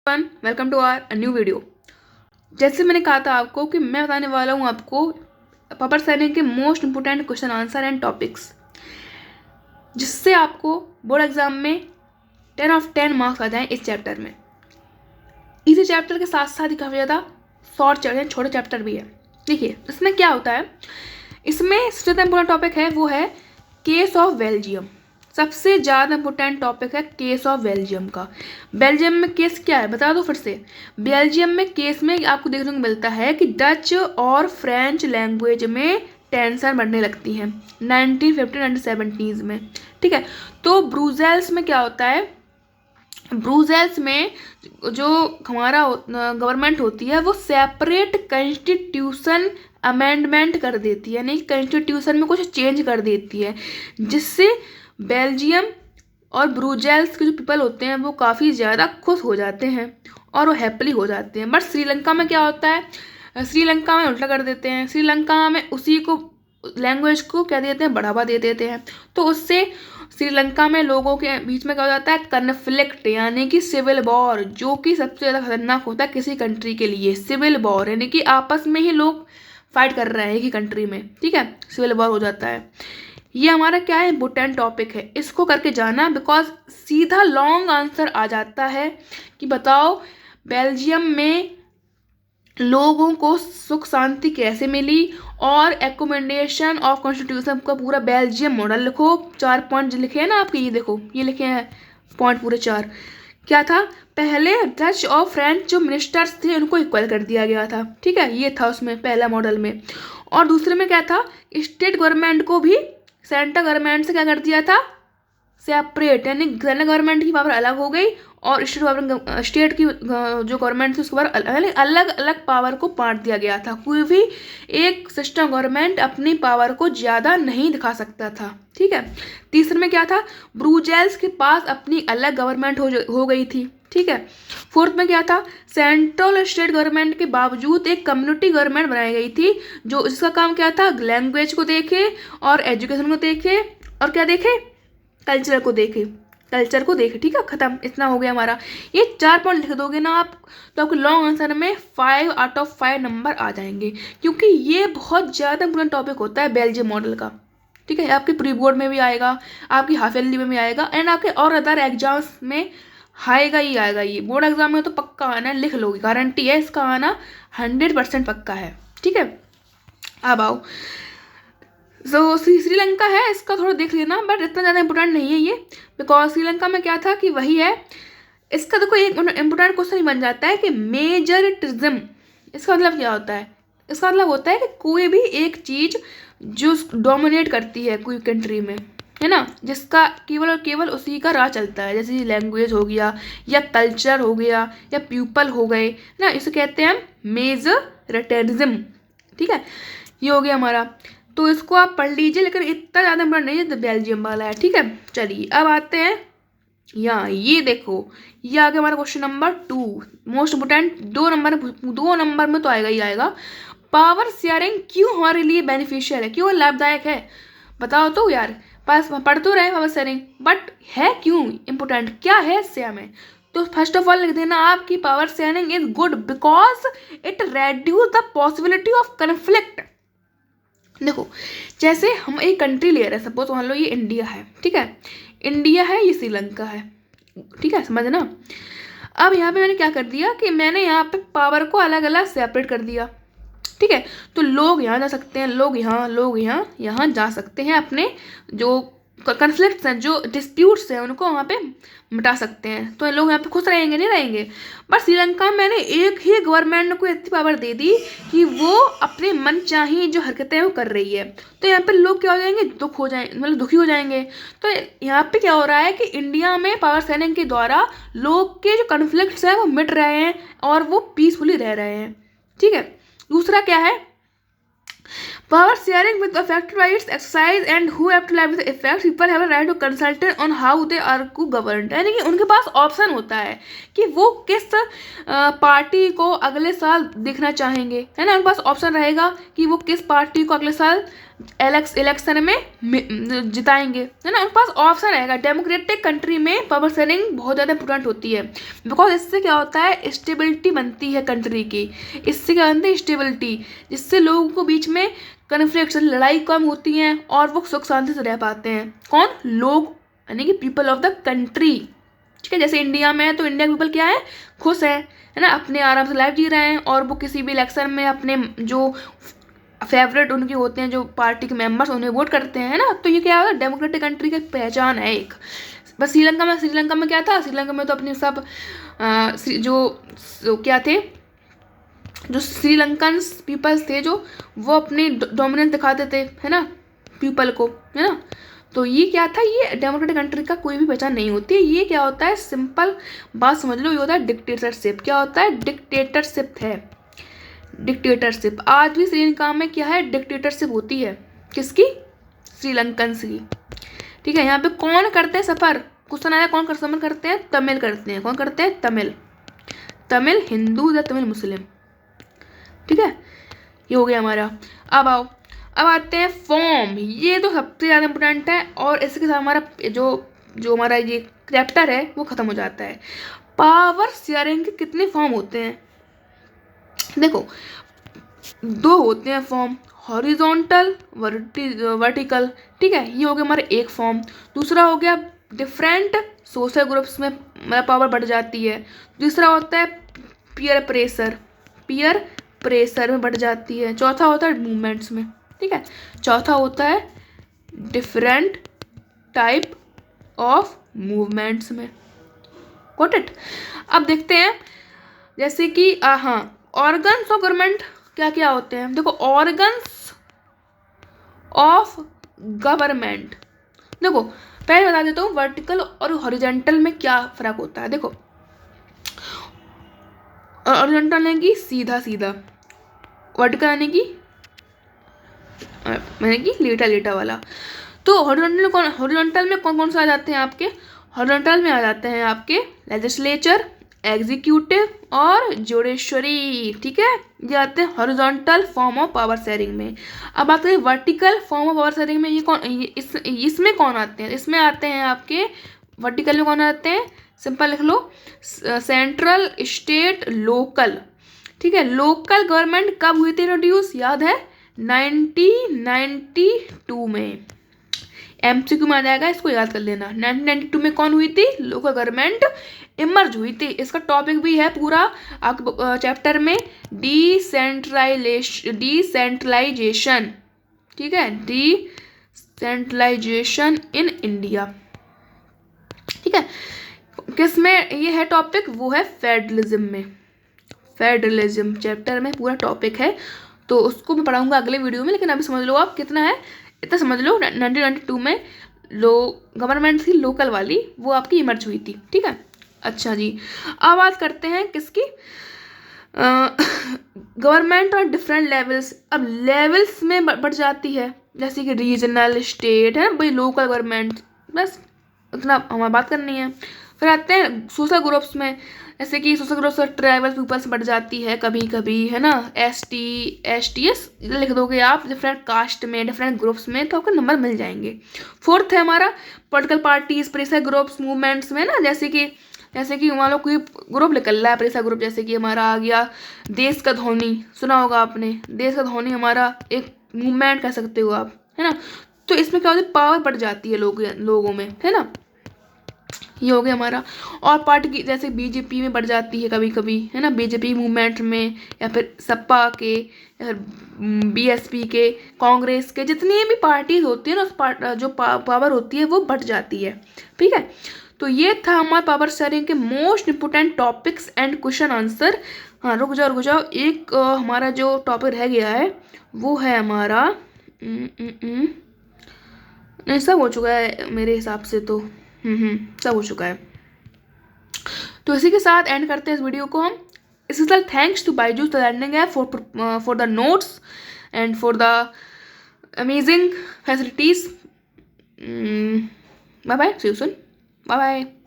Welcome to our new video. जैसे मैंने कहा था आपको कि मैं बताने वाला हूँ आपको पावर सैनिक के most important question answer and topics, जिससे आपको बोर्ड एग्जाम में 10 मार्क्स आ जाएं इस चैप्टर में। इसी चैप्टर के साथ साथ ही काफ़ी ज़्यादा शॉर्ट चैप्टर, छोटे चैप्टर भी है। देखिए इसमें क्या होता है, इसमें सबसे ज़्यादा इंपॉर्टेंट टॉपिक है वो है केस ऑफ बेल्जियम। सबसे ज़्यादा इंपॉर्टेंट टॉपिक है केस ऑफ बेल्जियम का। बेल्जियम में केस क्या है बता दो फिर से। बेल्जियम में केस में आपको देखने को मिलता है कि डच और फ्रेंच लैंग्वेज में टेंशन बढ़ने लगती है 1950-1970s में। ठीक है, तो ब्रुसेल्स में क्या होता है, ब्रुसेल्स में जो हमारा गवर्नमेंट होती है वो सेपरेट कॉन्स्टिट्यूशन अमेंडमेंट कर देती है, यानी कॉन्स्टिट्यूशन में कुछ चेंज कर देती है, जिससे बेल्जियम और ब्रुसेल्स के जो पीपल होते हैं वो काफ़ी ज़्यादा खुश हो जाते हैं और वो हैप्पीली हो जाते हैं। बट श्रीलंका में क्या होता है, श्रीलंका में उल्टा कर देते हैं। श्रीलंका में उसी को लैंग्वेज को क्या देते हैं, बढ़ावा दे देते हैं। तो उससे श्रीलंका में लोगों के बीच में क्या हो जाता है, कन्फ्लिक्ट यानी कि सिविल वॉर, जो कि सबसे ज़्यादा खतरनाक होता है किसी कंट्री के लिए। सिविल वॉर यानी कि आपस में ही लोग फाइट कर रहे हैं एक ही कंट्री में। ठीक है, सिविल वॉर हो जाता है। ये हमारा क्या है, इम्पोर्टेंट टॉपिक है, इसको करके जाना, बिकॉज सीधा लॉन्ग आंसर आ जाता है कि बताओ बेल्जियम में लोगों को सुख शांति कैसे मिली, और एकोमेंडेशन ऑफ कॉन्स्टिट्यूशन का पूरा बेल्जियम मॉडल लिखो। 4 पॉइंट लिखे हैं ना आपके, ये देखो ये लिखे हैं पॉइंट पूरे 4। क्या था, पहले डच और फ्रेंच जो मिनिस्टर्स थे उनको इक्वल कर दिया गया था। ठीक है, ये था उसमें पहला मॉडल में। और दूसरे में क्या था, स्टेट गवर्नमेंट को भी सेंट्रल गवर्नमेंट से क्या कर दिया था, सेपरेट, यानी सेंट्रल गवर्नमेंट की पावर अलग हो गई और स्टेट की जो गवर्नमेंट थी उसके पावर अलग अलग पावर को बांट दिया गया था। कोई भी एक सिस्टम गवर्नमेंट अपनी पावर को ज़्यादा नहीं दिखा सकता था। ठीक है, तीसरे में क्या था, ब्रुसेल्स के पास अपनी अलग गवर्नमेंट हो गई थी। ठीक है, फोर्थ में क्या था, सेंट्रल स्टेट गवर्नमेंट के बावजूद एक कम्युनिटी गवर्नमेंट बनाई गई थी, जो इसका काम क्या था, लैंग्वेज को देखे और एजुकेशन को देखे और क्या देखे, कल्चर को देखे, कल्चर को देखे। ठीक है, खत्म, इतना हो गया हमारा। ये 4 पॉइंट लिख दोगे ना आप तो आपके लॉन्ग आंसर में 5 आउट ऑफ 5 नंबर आ जाएंगे, क्योंकि ये बहुत ज़्यादा इंपॉर्टेंट टॉपिक होता है बेल्जियम मॉडल का। ठीक है, आपके प्री बोर्ड में भी आएगा, आपकी हाफ ईयरली में भी आएगा, एंड आपके और अदर एग्जाम्स में आएगा ही आएगा। ये बोर्ड एग्जाम में तो पक्का आना है, लिख लोगे, गारंटी है इसका आना, 100% पक्का है। ठीक है, अब आओ, तो श्रीलंका है, इसका थोड़ा देख लेना, बट इतना ज़्यादा इंपॉर्टेंट नहीं है ये, बिकॉज श्रीलंका में क्या था कि वही है। इसका देखो एक इंपॉर्टेंट क्वेश्चन ही बन जाता है कि मेजरिटिज्म, इसका मतलब क्या होता है। इसका मतलब होता है कि कोई भी एक चीज़ जो डोमिनेट करती है कोई कंट्री में, है ना, जिसका केवल और केवल उसी का राज चलता है, जैसे लैंग्वेज हो गया या कल्चर हो गया या पीपल हो गए ना, इसे कहते हैं हम मेजरिटिज्म। ठीक है, ये हो गया हमारा, तो इसको आप पढ़ लीजिए, लेकिन इतना ज़्यादा इंपॉर्टेंट नहीं है तो बेल्जियम वाला है। ठीक है, चलिए अब आते हैं यहाँ, ये देखो ये आ गया हमारा question number 2, most important. 2 number में तो आएगा ही आएगा। पावर शेयरिंग क्यों हमारे लिए बेनिफिशियल है, क्यों लाभदायक है, बताओ तो यार। पास पढ़ तो रहे पावर शेयरिंग, बट है क्यों इम्पोर्टेंट, क्या है इससे हमें। तो फर्स्ट ऑफ ऑल लिख देना आप कि power sharing is good because it reduce the possibility of conflict. देखो जैसे हम एक कंट्री ले रहे हैं, सपोज मान लो ये इंडिया है। ठीक है, इंडिया है, ये श्रीलंका है। ठीक है, समझना। अब यहाँ पे मैंने क्या कर दिया कि मैंने यहाँ पे पावर को अलग अलग सेपरेट कर दिया। ठीक है, तो लोग यहाँ जा सकते हैं, लोग यहाँ जा सकते हैं, अपने जो कन्फ्लिक्ट्स हैं, जो डिस्प्यूट्स हैं, उनको वहाँ पे मिटा सकते हैं। तो लोग यहाँ पे खुश रहेंगे, नहीं रहेंगे। बट श्रीलंका में मैंने एक ही गवर्नमेंट को इतनी पावर दे दी कि वो अपने मन चाही जो हरकतें हैं वो कर रही है, तो यहाँ पे लोग क्या हो जाएंगे, मतलब दुखी हो जाएंगे। तो यहाँ पे क्या हो रहा है कि इंडिया में पावर शेयरिंग के द्वारा लोग के जो कन्फ्लिक्ट्स हैं वो मिट रहे हैं और वो पीसफुली रह रहे हैं। ठीक है, दूसरा क्या है, Power sharing with affected by its exercise and who have to live with the effects. People have a right to consult on how they are to govern. यानी कि उनके पास ऑप्शन होता है कि वो किस पार्टी को अगले साल देखना चाहेंगे, है ना। उनके पास ऑप्शन रहेगा कि वो किस पार्टी को अगले साल इलेक्शन में जिताएंगे, है ना। उनके पास ऑप्शन रहेगा। डेमोक्रेटिक कंट्री में पावर शेयरिंग बहुत ज़्यादा इंपॉर्टेंट होती है, बिकॉज इससे क्या होता है, स्टेबिलिटी बनती है कंट्री की। इससे क्या बनती है, स्टेबिलिटी, जिससे लोगों को बीच में कन्फ्लिक्ट, लड़ाई कम होती हैं और वो सुख शांति से रह पाते हैं। कौन, लोग, यानी कि पीपल ऑफ द कंट्री, ठीक है। जैसे इंडिया में है तो इंडिया पीपल क्या है, खुश है ना, अपने आराम से लाइफ जी रहे हैं, और वो किसी भी इलेक्शन में अपने जो फेवरेट उनके होते हैं, जो पार्टी के मेंबर्स, उन्हें वोट करते हैं, है ना। तो ये क्या है, डेमोक्रेटिक कंट्री की पहचान है एक। बस श्रीलंका में क्या था, श्रीलंका में तो अपने सब जो क्या थे, जो श्रीलंकन पीपल्स थे, जो वो अपनी डोमिनेंस दिखाते थे, है ना, पीपल को, है ना। तो ये क्या था, ये डेमोक्रेटिक कंट्री का कोई भी पहचान नहीं होती है। ये क्या होता है, सिंपल बात समझ लो, ये होता है डिक्टेटरशिप। क्या होता है, डिक्टेटरशिप है, डिक्टेटरशिप। आज भी श्रीलंका में क्या है, डिक्टेटरशिप होती है। किसकी, श्रीलंकन की, ठीक है। यहाँ पे कौन करते हैं सफ़र, क्वेश्चन आया, कौन सफ़र करते हैं, तमिल करते हैं। कौन करते हैं, तमिल हिंदू या तमिल मुस्लिम, ठीक है। ये हो गया हमारा। अब आते हैं फॉर्म। ये तो सबसे ज़्यादा इम्पोर्टेंट है, और इसके साथ हमारा जो हमारा ये चैप्टर है वो ख़त्म हो जाता है। पावर शेयरिंग के कितने फॉर्म होते हैं, देखो 2 होते हैं फॉर्म, हॉरिजॉन्टल, वर्टिकल, ठीक है। ये हो गया हमारा एक फॉर्म। दूसरा हो गया डिफरेंट सोशल ग्रुप्स में पावर बढ़ जाती है। दूसरा होता है पीयर प्रेशर में बढ़ जाती है। चौथा होता है मूवमेंट्स में, ठीक है। चौथा होता है डिफरेंट टाइप ऑफ मूवमेंट्स में। Got it. अब देखते हैं, जैसे कि हाँ, ऑर्गन्स ऑफ गवर्नमेंट क्या क्या होते हैं। देखो ऑर्गन्स ऑफ गवर्नमेंट, देखो पहले बता देता हूँ वर्टिकल और हॉरिजॉन्टल में क्या फ़र्क होता है। देखो हॉरिजॉन्टल यानी कि सीधा सीधा, वर्टिकल यानी कि लेटा वाला। तो हॉरिजॉन्टल में कौन कौन से आ जाते हैं आपके, हॉरिजॉन्टल में आ जाते हैं आपके लेजिस्लेचर, एग्जीक्यूटिव और जुडिशरी, ठीक है। ये आते हैं horizontal form of power sharing में। अब बात करें vertical form of power sharing में, इसमें कौन आते हैं, इसमें आते हैं आपके वर्टिकल में कौन आते हैं, सिंपल लिख लो, सेंट्रल, स्टेट, लोकल, ठीक है। लोकल गवर्नमेंट कब हुई थी इंट्रोड्यूस, याद है 1992 में। MCQ में आ जाएगा, इसको याद कर लेना। 1992 में कौन हुई थी, लोकल गवर्नमेंट इमर्ज हुई थी। इसका टॉपिक भी है पूरा आपके चैप्टर में, डिसेंट्रलाइजेशन, ठीक है, डिसेंट्रलाइजेशन इन इंडिया, ठीक है। किस में ये है टॉपिक, वो है फेडरलिज्म में। फेडरलिज्म चैप्टर में पूरा टॉपिक है, तो उसको मैं पढ़ाऊंगा अगले वीडियो में। लेकिन अभी समझ लो आप कितना है, इतना समझ लो 1992 में गवर्नमेंट थी लोकल वाली, वो आपकी इमर्ज हुई थी, ठीक है। अच्छा जी, अब बात करते हैं किसकी, गवर्नमेंट और डिफरेंट लेवल्स। अब लेवल्स में बढ़ जाती है, जैसे कि रीजनल, स्टेट, है भाई, लोकल गवर्नमेंट, बस इतना हमें बात करनी है। फिर आते हैं सोशल ग्रुप्स में, जैसे कि सोशल ग्रुप्स और ट्राइबल पीपल्स बढ़ जाती है कभी कभी, है ना। ST STS लिख दोगे आप डिफरेंट कास्ट में, डिफरेंट ग्रुप्स में, तो आपको नंबर मिल जाएंगे। फोर्थ है हमारा political parties, pressure groups, movements में ना, जैसे कि मान लो कोई ग्रुप निकल रहा है, प्रेशर ग्रुप, जैसे कि हमारा आ गया देश का धोनी, सुना होगा आपने, देश का धोनी हमारा एक मूवमेंट कह सकते हो आप, है ना। तो इसमें क्या होता है, पावर बढ़ जाती है लोगों में, है ना। ये हो गया हमारा। और पार्टी की जैसे BJP में बढ़ जाती है कभी कभी, है ना, BJP मूवमेंट में, या फिर सपा के, या फिर BSP के, कांग्रेस के, जितनी भी पार्टीज होती है ना, जो पावर होती है वो बढ़ जाती है, ठीक है। तो ये था हमारा पावर शेयरिंग के most important topics and question answer. हाँ रुक जाओ, एक हमारा जो टॉपिक रह गया है वो है हमारा, नहीं सब हो चुका है मेरे हिसाब से तो, सब हो चुका है। तो इसी के साथ एंड करते हैं इस वीडियो को हम। इसके साथ thanks to Byju's the learning app for the notes and for the amazing facilities. Bye bye, see you soon. Bye bye.